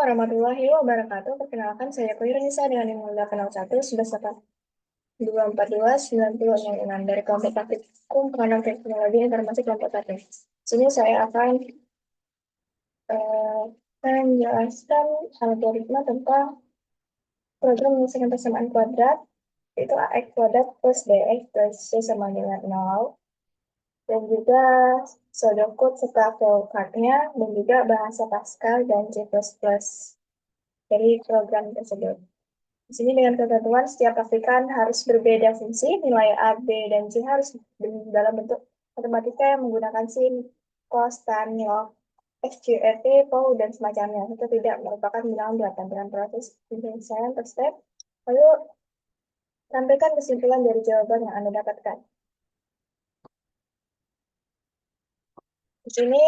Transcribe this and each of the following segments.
warahmatullahi wabarakatuh. Perkenalkan, saya Koirunisa dengan nomor 801 11829066 dari kelompok praktikum pengembangan teknologi informasi kelompok 1. Sini saya akan eh, menjelaskan algoritma tentang program menyelesaikan persamaan kuadrat, yaitu ax kuadrat plus bx plus c sama dengan 0, dan juga pseudocode serta flowchartnya, dan juga bahasa Pascal dan C++ dari program tersebut. Di sini dengan ketentuan setiap pastikan harus berbeda fungsi, nilai A, B, dan C harus dalam bentuk matematika yang menggunakan sin, cos, tan, log, XQRT, POW, dan semacamnya. Itu tidak merupakan bilangan bulat tampilan proses penyelesaian per step. Lalu tampilkan kesimpulan dari jawaban yang Anda dapatkan. Di sini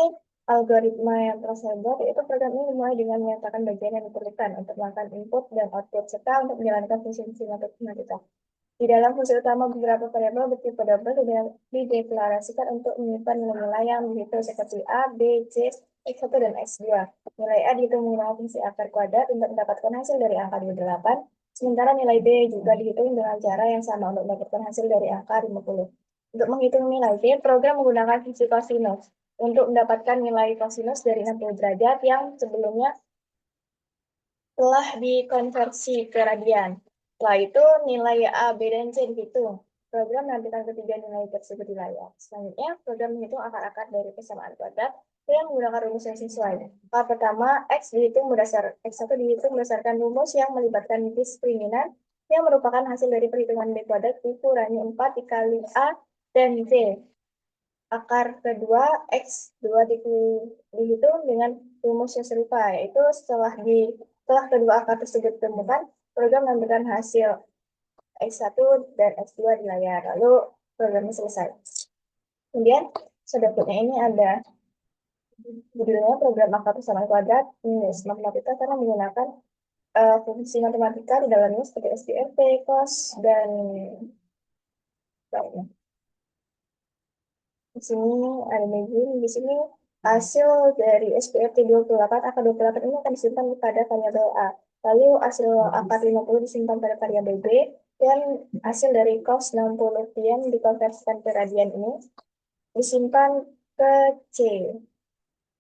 algoritma yang telah saya buat yaitu program ini dimulai dengan menyatakan bagian yang diperlukan untuk melakukan input dan output serta untuk menjalankan fungsi-fungsi matematika. Di dalam fungsi utama beberapa variabel bertipe double dideklarasikan untuk menyimpan nilai-nilai yang begitu seperti A, B, C, X1, dan X2. Nilai A dihitung menggunakan fungsi akar kuadrat untuk mendapatkan hasil dari angka 28, sementara nilai B juga dihitung dengan cara yang sama untuk mendapatkan hasil dari angka 50. Untuk menghitung nilai B, program menggunakan fungsi cosinus untuk mendapatkan nilai cosinus dari 60 derajat yang sebelumnya telah dikonversi ke radian. Setelah itu, nilai A, B, dan C dihitung. Program menampilkan ketiga nilai tersebut di layar. Selanjutnya, program menghitung akar-akar dari persamaan kuadrat dengan menggunakan rumus yang sesuai. Tahap pertama, X1 dihitung berdasarkan rumus yang melibatkan diskriminan yang merupakan hasil dari perhitungan B kuadrat dikurangi 4 dikali A dan C. Akar kedua, X2 dihitung dengan rumus yang serupa, yaitu setelah kedua akar tersebut ditemukan, program memberikan hasil X1 dan X2 di layar, lalu programnya selesai. Kemudian, selanjutnya ini ada judulnya program akar persamaan kuadrat minus matematika karena menggunakan fungsi matematika di dalamnya seperti SPRT, cos, dan lainnya. Di sini ada medium, di sini hasil dari SPRT 28 akar 28 ini akan disimpan pada variabel A. Lalu hasil akar 50 disimpan pada variabel B, dan hasil dari cos 60 yang dikonversikan ke radian ini disimpan ke C,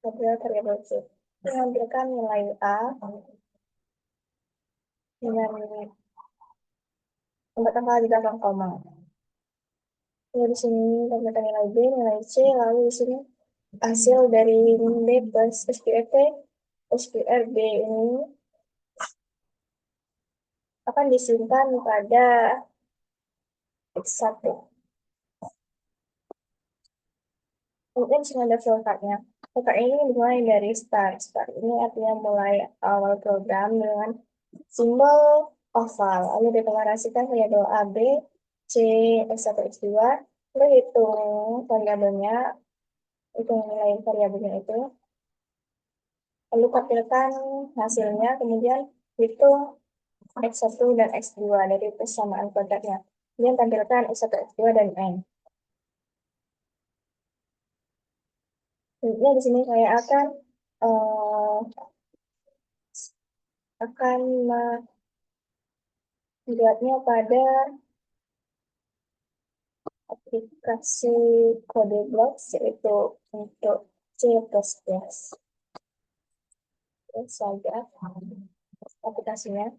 pada variabel C. Mengambilkan nilai A dengan tempat angka di belakang koma. Lalu di sini ternyata nilai B, nilai C, lalu di sini hasil dari B plus SPRT, SPRB ini akan disimpan pada X1. Kemudian sini ada flowchartnya. Flowchart ini dimulai dari start. Start ini artinya mulai awal program dengan simbol oval. Lalu deklarasikan variabel A, B, C, X1, X2. Lalu hitung variabelnya, hitung nilai variabelnya itu. Lalu tampilkan hasilnya, kemudian hitung X1 dan X2 dari persamaan kuadratnya. Kemudian tampilkan X1, X2, dan N. Selanjutnya di sini saya akan membuatnya pada aplikasi kode blocks, yaitu untuk C++. Saja aplikasinya.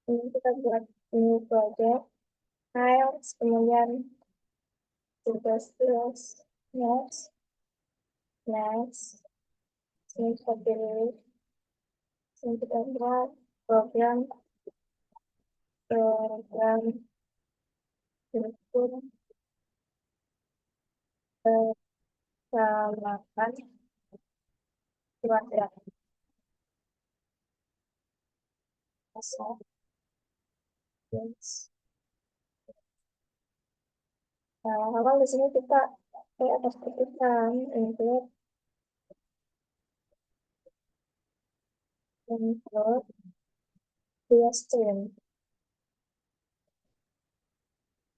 Ini kita buat new project, files, kemudian C++, next, next, ini kita pilih, ini kita buat program, berikut, samakan, kuadrat, asal, yes. Nah, awal di sini kita atas ketikkan input, dua stream,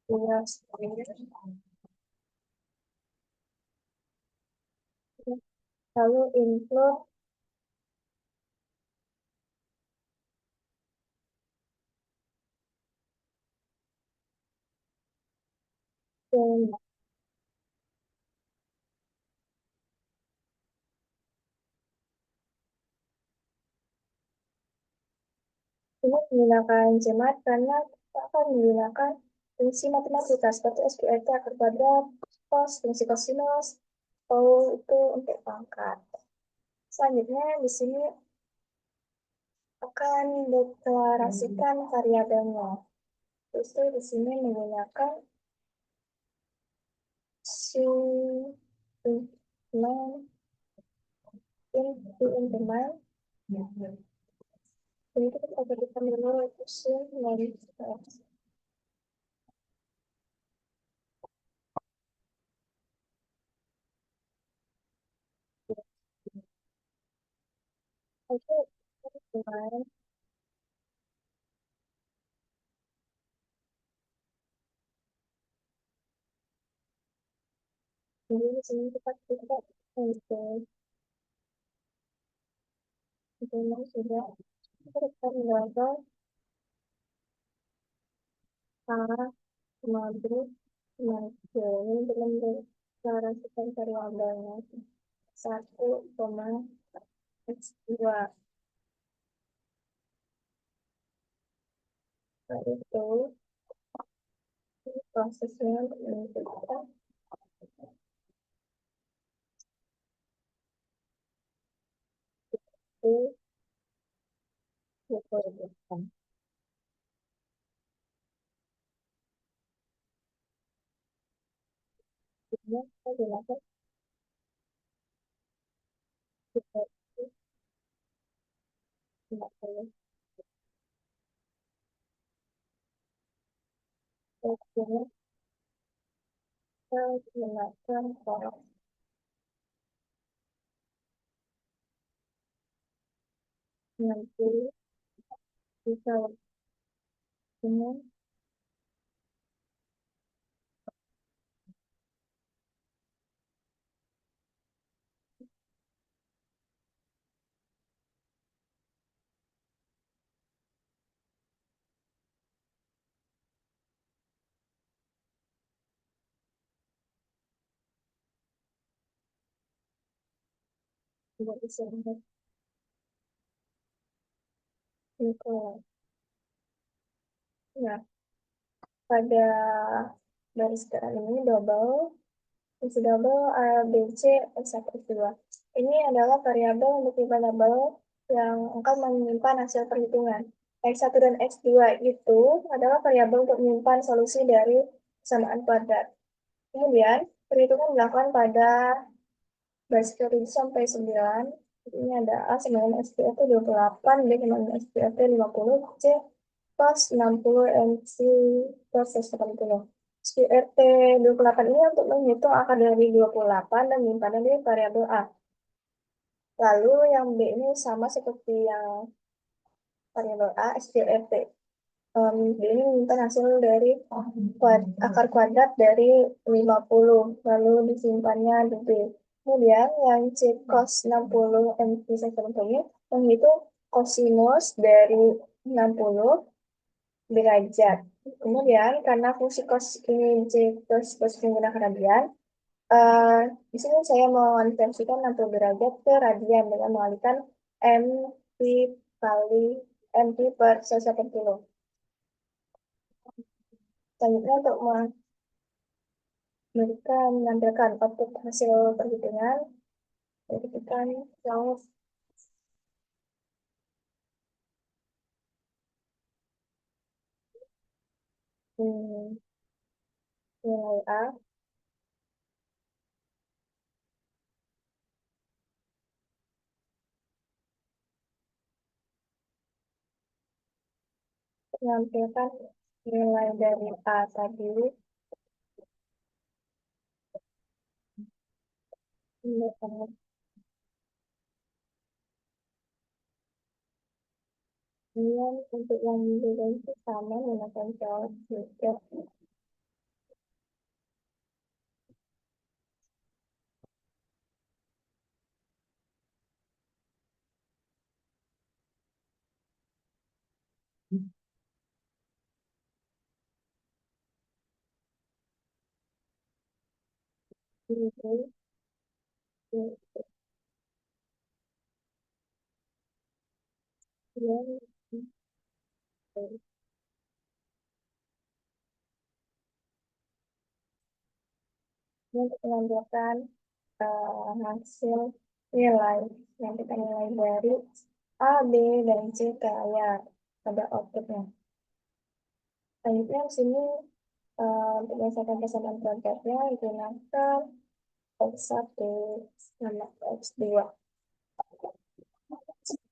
dua stream. Lalu include yang ini menggunakan CMAT karena kita akan menggunakan fungsi matematika seperti SQRT, akar kuadrat, cos, fungsi kosinus, atau itu untuk pangkat. Selanjutnya di sini akan deklarasikan variabelnya. Terus di sini menggunakan sum inteman inteman. Jadi kita berikan dulu itu sum dari oke inteman. Jadi di sini kita untuk inteman sudah kita menggunakan A Madrid ini belum deklarasikan variabelnya 1,x2 itu prosesnya untuk menentukan itu diperlukan. Jadi kita gunakan kita tidak perlu kita gunakan poros 60 bisa waktunya tidak bisa untuk ya pada garis teran ini double fungsi double A, B, C, X1, X2. Ini adalah variabel untuk variabel yang akan menyimpan hasil perhitungan. X1 dan X2 itu adalah variabel untuk menyimpan solusi dari persamaan kuadrat. Kemudian, perhitungan dilakukan pada baris teori sampai 9. Ini ada A sama dengan SPRT 28, B sama dengan SPRT 50, C plus 60, MC plus 80. SPRT 28 ini untuk menghitung akar dari 28 dan menyimpannya di variabel A. Lalu yang B ini sama seperti yang variabel A, SPRT. D ini menyimpan hasil dari akar kuadrat dari 50, lalu disimpannya di B. Kemudian yang C cos 60 M bisa ini menghitung kosinus dari 60 derajat. Kemudian karena fungsi cos ini C cos menggunakan radian, eh, di sini saya mengonversikan 60 derajat ke radian dengan mengalihkan M Pi kali M Pi per 1/10. Selanjutnya untuk memberikan menampilkan output hasil perhitungan, verifikan self hmm, nilai A, menampilkan nilai dari A tadi, Kemudian untuk yang berbeda itu sama menggunakan cara juga. Ini yang untuk menentukan hasil nilai yang kita nilai dari A, B, dan C kayak pada outputnya. Selanjutnya di sini untuk menyelesaikan persamaan kuadratnya digunakan X1 sama X2.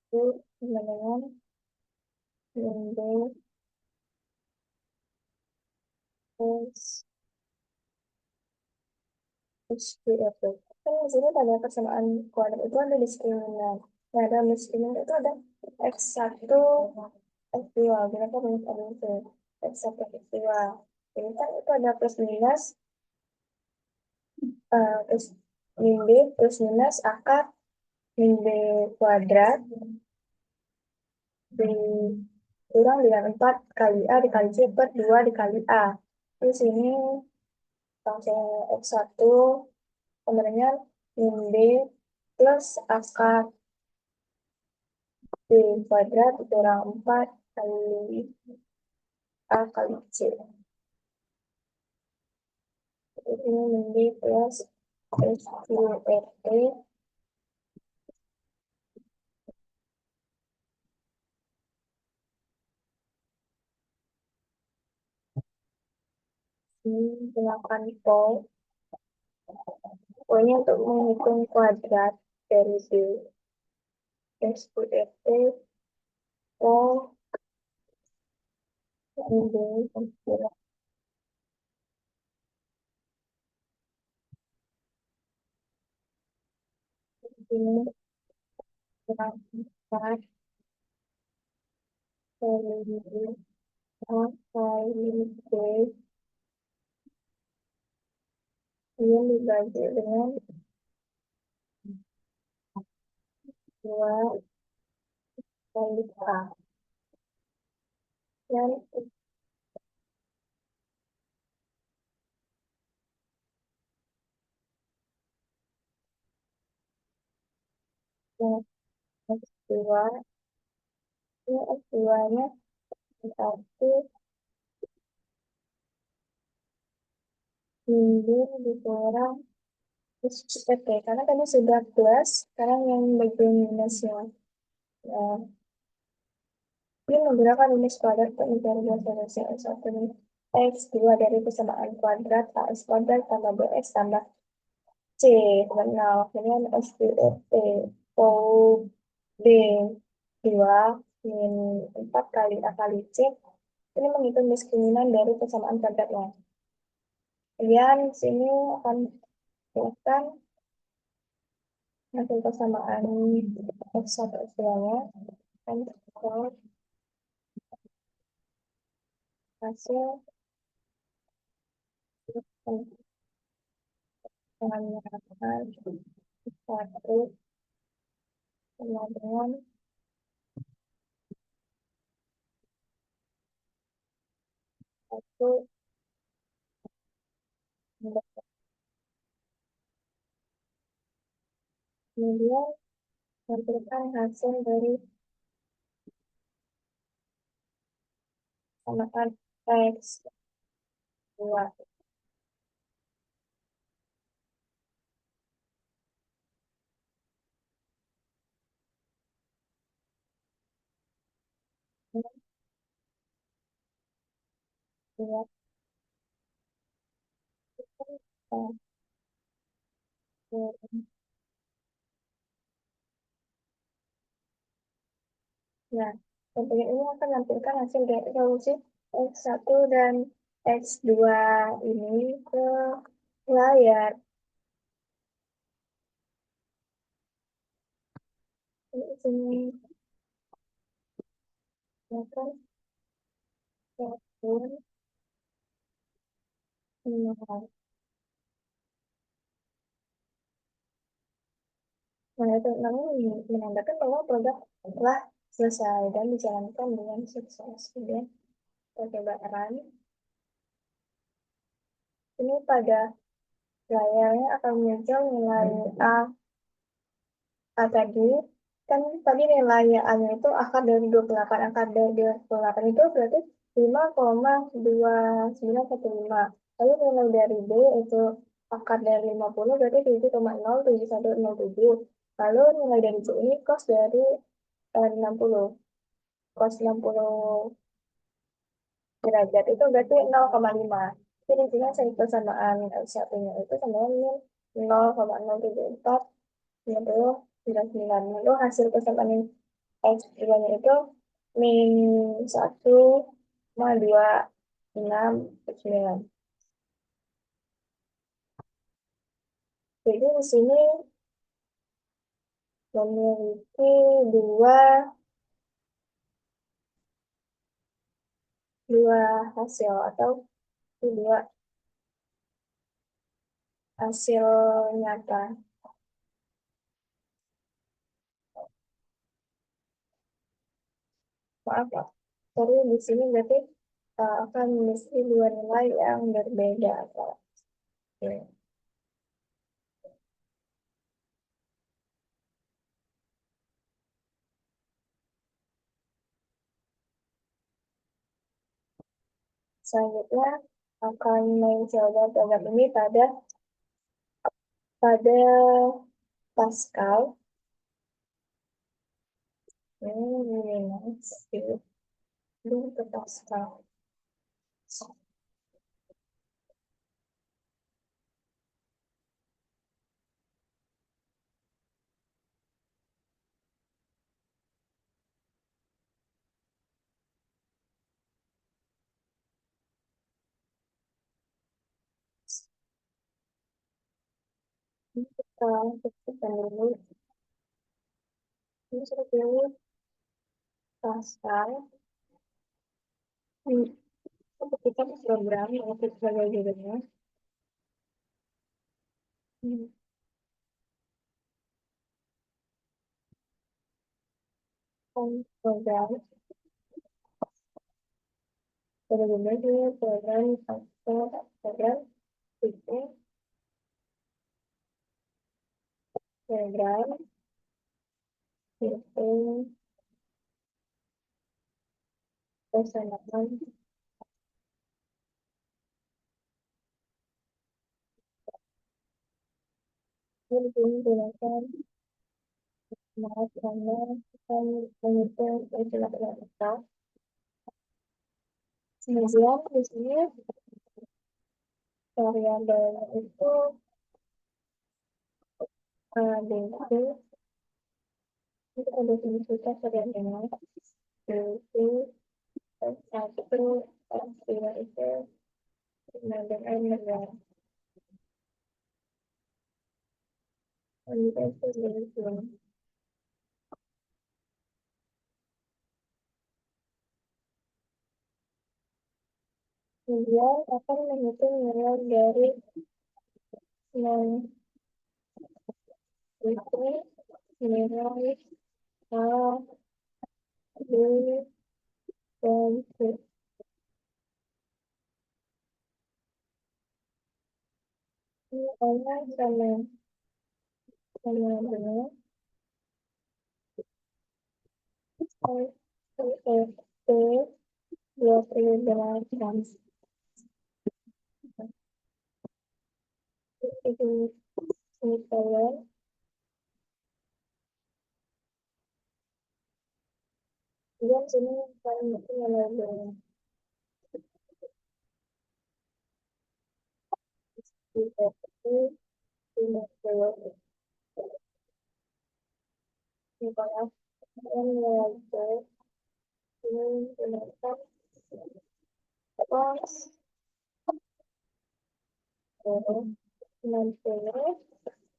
Itu sama dengan min B plus H2F2. Kan di sini pada persamaan kuadrat itu ada diskriminan. Nah, dalam diskriminan itu ada X1, X2. Kenapa banyak ada itu? X1, X2. Ini kan itu ada plus minus, terus min B plus minus akar min B kuadrat dikurang dengan 4 kali A dikali C per 2 dikali A. Di sini langsung X1 sebenarnya min B plus akar B kuadrat dikurang 4 kali A kali C. Ini min B plus S2RT ini gunakan pol. Pokoknya untuk menghitung kuadrat dari B S2RT pol min B ini kurang 4 kali A kali B ini dibagi dengan 2 kali A. Dan S2 ini S2-nya berarti minggu dikurang oke karena tadi sudah plus sekarang yang bagian minusnya. Nah, ini menggunakan rumus kuadrat untuk mencari dua solusi X1 dan X2 dari persamaan kuadrat AX kuadrat tambah BX tambah C. Nah, kemudian S2T O B 2 min 4 kali A kali C. Ini menghitung diskriminan dari persamaan kuadratnya. Kemudian sini akan buatkan hasil persamaan X1 X2-nya. Dan hasil pengamatan satu sama dengan satu kemudian memberikan hasil dari samaan X2. Nah, tentunya ini akan menampilkan hasil dari solusi X1 dan X2 ini ke layar. Ini sini Akan tahun menang. Nah, itu namun menandakan bahwa produk telah selesai dan dijalankan dengan sukses. Kemudian percobaan ini pada layarnya akan muncul nilai A, A tadi kan tadi nilai A-nya itu akar dari 28, akar dari 28 itu berarti 5,2915. Lalu nilai dari B itu akar dari 50 berarti 7,07107. Lalu nilai dari C ini cos dari 60. Cos 60 derajat itu berarti 0,5. Jadi intinya saya persamaan satunya itu sama dengan 0,074 99. Lalu hasil persamaan X tiganya itu min 1,269. Jadi di sini memiliki dua dua hasil atau dua hasil nyata. Maaf ya. Jadi di sini berarti akan memiliki dua nilai yang berbeda. Oke. Selanjutnya akan mencoba program ini pada Pascal. Nice. Dulu ke Pascal. Kita kita dulu. Ini sudah pilih Pascal. Hmm, kita program yang sebagai judulnya. Hmm, program benar-benar program atau program itu program itu persamaan yang digunakan maaf karena kita menghitung istilah kita. Kemudian di sini variabel itu DC itu ada signifikan variabelnya DC satu dua itu dengan negara itu DC. Kemudian akan menghitung nilai dari yang itu nilai A, B, dan C. Ini hanya sama dengan T 28. Itu saya dia sini paling itu nilai dari itu 50 dibahas dan nilai C ini gunakan cos 60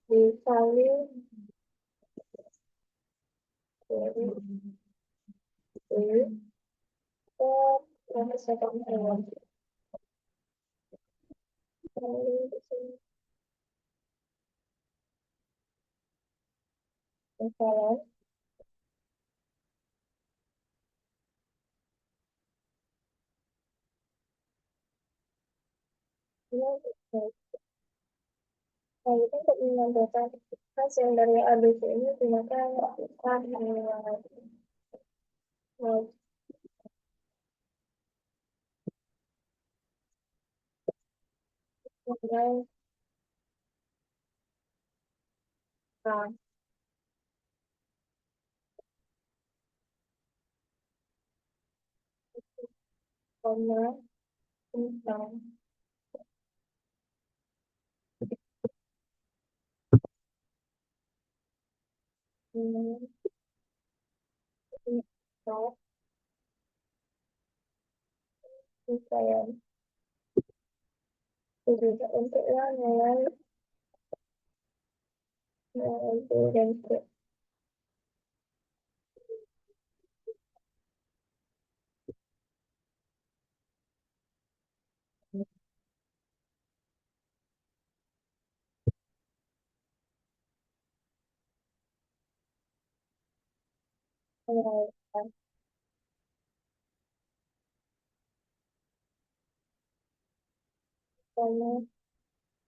dikali dari Terus saya hewan. Lalu di sini misalnya, ini nah, itu untuk menyampaikan hasil dari ABC ini gunakan mau mulai nah, koma tentang ini untuk saya juga untuk yang mulai itu dan menguraikan koma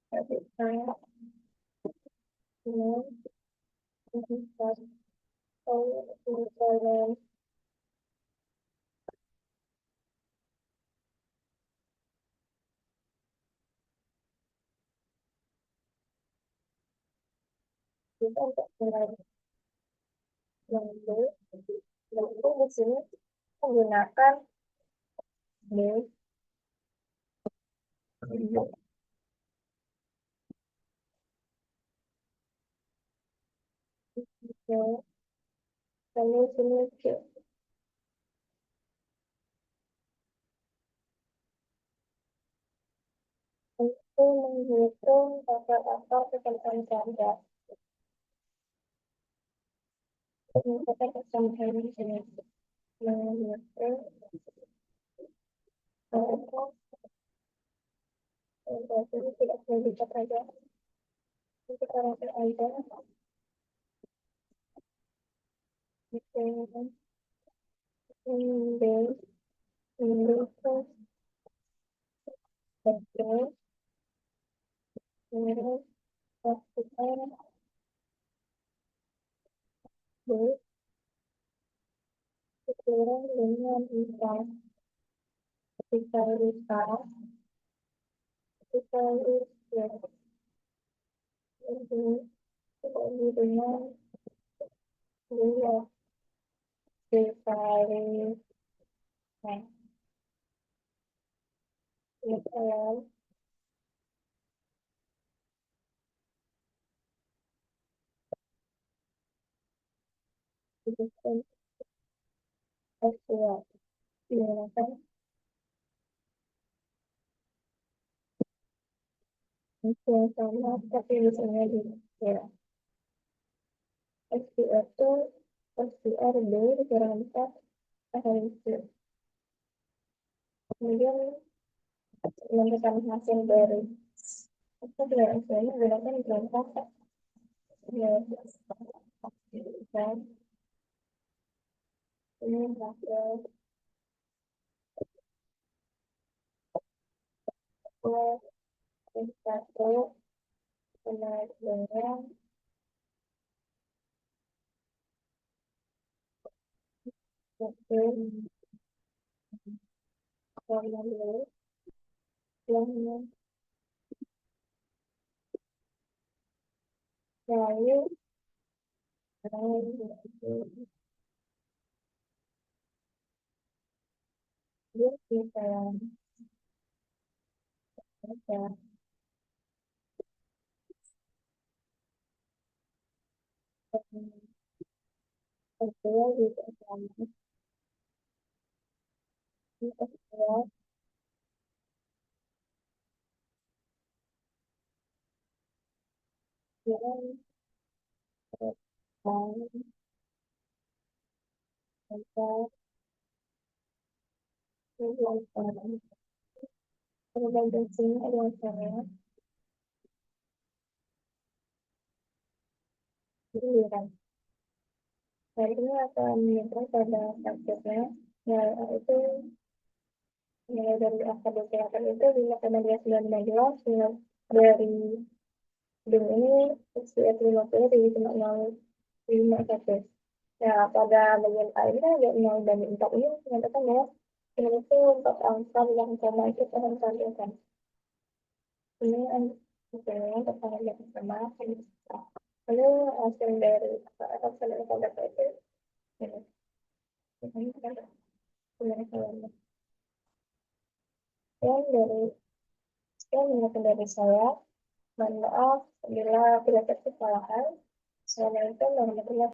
tentang ini untuk saya kita untuk mulai lalu lalu di sini menggunakan ini lalu sini itu menghitung faktor-faktor ketentuan ganda. Menentukan kesamaan di sini. Menghitung faktor ini tidak boleh dicat aja. Itu karakter aja. Hitung ini menghitung faktor ini pastikan berkurang dengan besar. Ketika besar, ketika besar, itu dengan dua besar. Nah, besar. Itu kan S2. Digunakan untuk yang sama, tapi misalnya di ya, SPR itu SPR B dikurang 4 kali itu. Kemudian menentukan hasil dari itu dengan SPR menggunakan perangkat ya, dan ini hasil plus satu benar dengan satu warna biru yang lalu dia bisa baca kedua juga sama kedua yang pertama Tergantung sini adalah saya, giliran. Hari ini akan menyentuh pada subjeknya, ya itu mulai dari angka kesehatan itu 5,219, dari gedung ini SPF 50 tinggi cuma 0,51. Ya, pada bagian A ini kan ada 0 dan 4 ini menyatakan ya, ini itu untuk angka yang sama itu akan disampaikan. Ini untuk tanggal yang sama. Lalu hasil dari hasil dari data itu, ini kan sebenarnya yang dari yang menggunakan dari saya. Mohon maaf bila terdapat kesalahan. Assalamualaikum warahmatullahi wabarakatuh.